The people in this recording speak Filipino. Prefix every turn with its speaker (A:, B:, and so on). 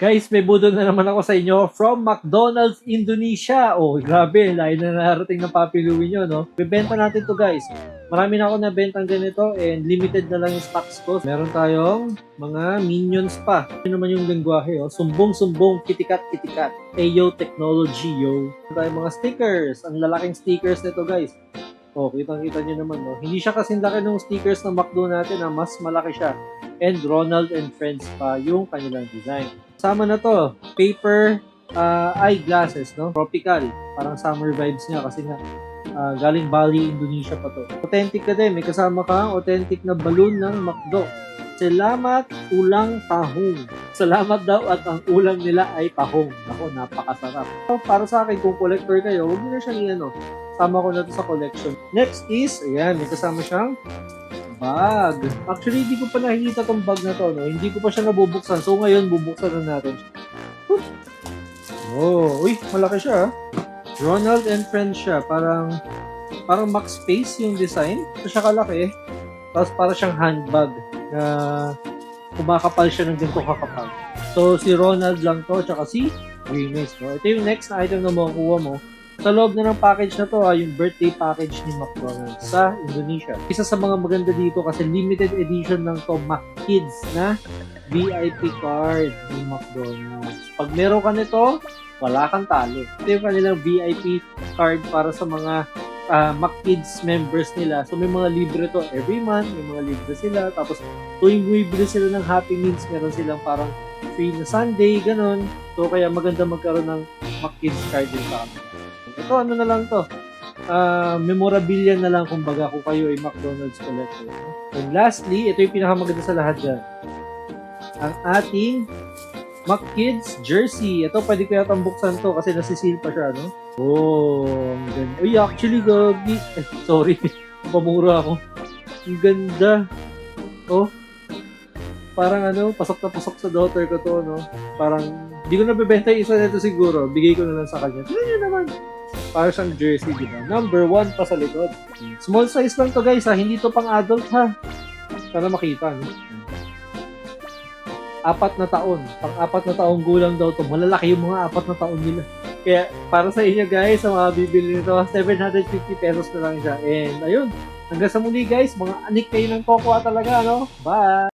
A: Guys, may budol na naman ako sa inyo from McDonald's Indonesia. Oh, grabe, layo na narating ng Papi Louie nyo, no? Bibenta natin to guys. Marami na ako nabentang ganito and limited na lang yung stocks ko. Meron tayong mga minions pa. Ito naman yung lengguwahe, oh. Sumbong-sumbong, kitikat-kitikat. Ayo technology, yo. Meron tayong mga stickers. Ang lalaking stickers nito guys. Oh, kitang-kita nyo naman, no? Hindi siya kasing laki ng stickers ng McDo natin, mas malaki siya. And Ronald and Friends pa yung kanilang design. Sama na to, paper eyeglasses, no? Tropical. Parang summer vibes niya kasi nga galing Bali, Indonesia pa to. Authentic ka din. May kasama kang authentic na balloon ng McDo. Salamat, ulang tahong. Salamat daw at ang ulam nila ay tahong. Ako, napakasarap. So, para sa akin, kung collector kayo, huwag nyo na siyang sama ko na to sa collection. Next is, ayan, may kasama siyang bag. Actually, hindi ko pa nakikita tong bag na to, no? Hindi ko pa siya nabubuksan. So, ngayon, bubuksan na natin. Oh, uy, malaki siya, Ronald and Friends siya. Parang Max Space yung design. Ito siya kalaki. Tapos para siyang handbag na kumakapal siya ng ganito kakapal. So, si Ronald lang to, tsaka si Grimace, no? Ito yung next na item na makukuha mo. Sa loob na ng package na to, yung birthday package ni McDonald's sa Indonesia. Isa sa mga maganda dito kasi limited edition ng to McKids na VIP card ni McDonald's. Pag meron ka nito, wala kang talo. Ito yung kanilang VIP card para sa mga McKids members nila. So may mga libre to every month, may mga libre sila. Tapos tuwing bumibili sila ng Happy Meals, meron silang parang free na Sunday, ganun. So kaya maganda magkaroon ng McKids card din sa kanila. Ito, ano na lang to? Memorabilia na lang kumbaga kung kayo ay McDonald's collector. And lastly, ito yung pinakamaganda sa lahat dyan. Ang ating McKids jersey. Ito, pwede ko yatang buksan to kasi nasisil pa siya, no? Oh, ang ganda. Uy, actually, gagi. Sorry, pamura ako. Ang ganda. Oh, parang pasok na pasok sa daughter ko to, no? Parang, di ko nabibenta yung isa nito siguro. Bigay ko na lang sa kanya. Tignan nyo naman. Para siyang jersey, di ba? Number 1 pa sa likod. Small size lang to guys, ha? Hindi to pang adult, ha? Sana makita, no? 4 na taon. Pang 4 na taong gulang daw to. Malalaki yung mga 4 na taon nila. Kaya, para sa inyo guys, sa mga bibili nito, 750 pesos na lang siya. And, ayun. Hanggang sa muli guys, mga anik kayo ng Cocoa talaga, no? Bye!